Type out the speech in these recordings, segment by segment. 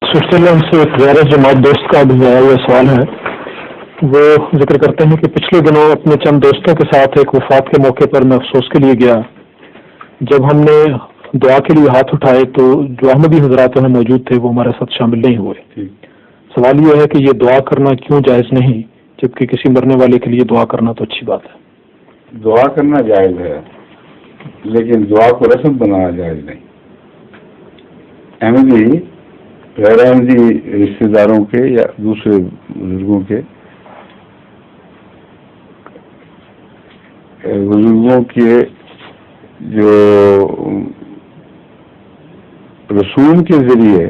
Switzerland से एक गैर जमात दोस्त का भेजा हुआ सवाल है। वो जिक्र करते हैं कि पिछले दिनों अपने चंद दोस्तों के साथ एक वफात के मौके पर मैं अफसोस के लिए गया। जब हमने दुआ के लिए हाथ उठाए तो जो अहमदी हजरात वहाँ मौजूद थे वो हमारे साथ शामिल नहीं हुए। सवाल ये है कि ये दुआ करना क्यों जायज़ नहीं, जबकि किसी मरने वाले के लिए दुआ करना तो अच्छी बात है। दुआ करना जायज़ है, लेकिन दुआ को रस्म बनाना जायज़ नहीं। अहमदी गैर अहमदी रिश्तेदारों के या दूसरे बुजुर्गों के जो रसूम के जरिए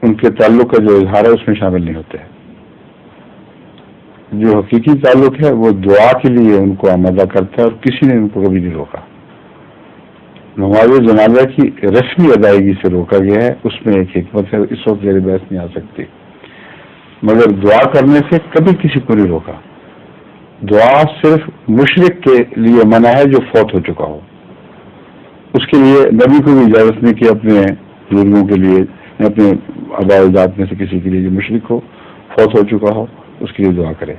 उनके ताल्लुक का जो इजहार है उसमें शामिल नहीं होते हैं। जो हकीकी ताल्लुक है वो दुआ के लिए उनको आमादा करता है और किसी ने उनको कभी नहीं रोका। नमाज जनाजा की रस्मी अदायगी से रोका गया है, उसमें एक हिकमत है, इस वक्त मेरी बहस नहीं आ सकती, मगर दुआ करने से कभी किसी को नहीं रोका। दुआ सिर्फ मुशरिक के लिए मना है जो फौत हो चुका हो। उसके लिए नबी को भी इजाजत नहीं कि अपने बुजुर्गों के लिए, अपने आबाजात में से किसी के लिए जो मुशरिक हो, फौत हो चुका हो, उसके लिए दुआ करे।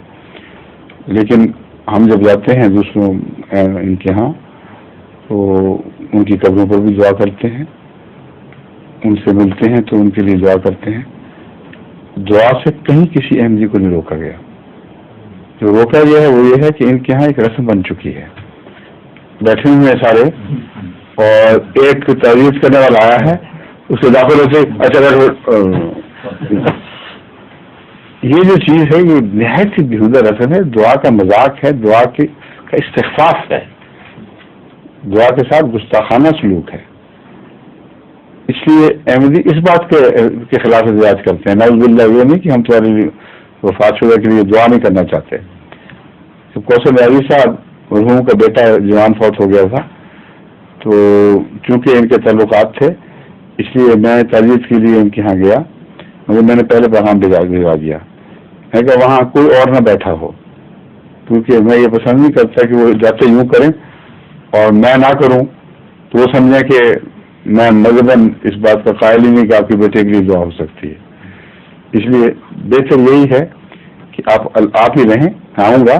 लेकिन हम जब जाते हैं दूसरों इनके यहाँ तो उनकी कब्रों पर भी दुआ करते हैं, उनसे मिलते हैं तो उनके लिए दुआ करते हैं। दुआ से कहीं किसी अहमदी को नहीं रोका गया। जो रोका गया है वो ये है कि इनके यहाँ एक रस्म बन चुकी है, बैठे हुए हैं सारे और एक तारीफ करने वाला आया है, उसके दाखिल से अच्छा ये जो चीज है ये निहायत ही बेहुदा रस्म है, दुआ का मजाक है, दुआ का इस्तिग़फ़ाफ़ है, दुआ के साथ गुस्ताखाना सलूक है। इसलिए अहमदी इस बात के खिलाफ एहतजाज करते हैं, नाउज़ुबिल्लाह, ये नहीं कि हम तुम्हारे वफात शुदा के लिए दुआ नहीं करना चाहते। तो कौसर न्याजी साहब मरहूम का बेटा जवान फौत हो गया था, तो चूंकि इनके ताल्लुकात थे इसलिए मैं ताज़ियत के लिए इनके यहाँ गया, मगर मैंने पहले पैगाम भिजवा दिया है कि वहाँ कोई और ना बैठा हो, क्योंकि मैं ये पसंद नहीं करता कि वो जाते यूँ करें और मैं ना करूं तो वो समझें कि मैं मज़हबन इस बात का कायल ही नहीं कि आपके बेटे के लिए दुआ हो सकती है। इसलिए बेहतर यही है कि आप ही रहें, आऊँगा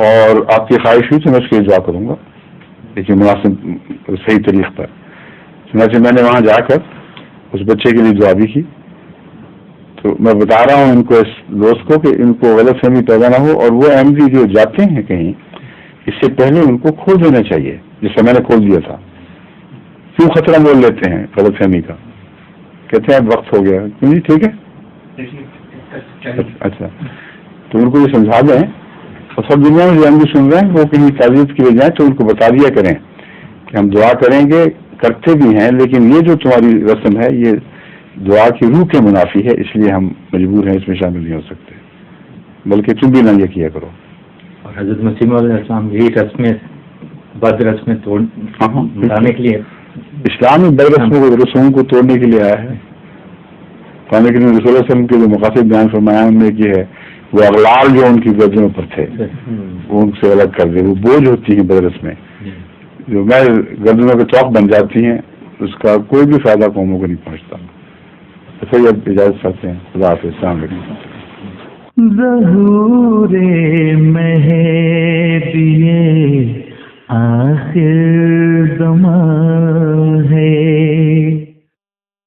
और आपकी ख्वाहिश हुई तो मैं उसके लिए दुआ करूँगा, लेकिन मुनासिब सही तरीक़ पर। चुनांचे मैंने वहाँ जाकर उस बच्चे के लिए दुआ भी की। तो मैं बता रहा हूँ इनको, इस दोस्त को, कि इनको गलतफहमी पैदा ना हो, और वो अहमदी जो जाते हैं कहीं इससे पहले उनको खोल देना चाहिए, जिससे मैंने खोल दिया था। क्यों खतरा मोल लेते हैं गलतफहमी का, कहते हैं वक्त हो गया, जी ठीक है, अच्छा, तो उनको ये समझा दें, और सब दुनिया में जो अहमदी सुन रहे हैं वो कहीं ताज़ियत के लिए जाए तो उनको बता दिया करें कि हम दुआ करेंगे, करते भी हैं, लेकिन ये जो तुम्हारी रस्म है ये दुआ की रूह के मुनाफी है, इसलिए हम मजबूर हैं, इसमें शामिल नहीं हो सकते, बल्कि तुम भी ना ये किया करो। और हज़रत मसीह मौद अलैहिस्सलाम यही रस्में बद रस्में तोड़ने के लिए, इस्लामी बद रस्मों को तोड़ने के लिए आया है। कहने के लिए रसूल सल्लल्लाहु अलैहि वसल्लम के जो मकासद बयान फरमाया उनमें ये है, वो अगलाल जो उनकी गर्दनों पर थे वो उनसे अलग कर दे। वो बोझ होती हैं बद रस्में जो मैं गर्दनों के चौक बन जाती हैं, उसका कोई भी फायदा कौमों को नहीं पहुँचता। तो फिर अब इजाजत करते हैं, खुदा हाफ़िज़, अस्सलाम वालेकुम। ज़हूरे महदिये आखिर ज़मान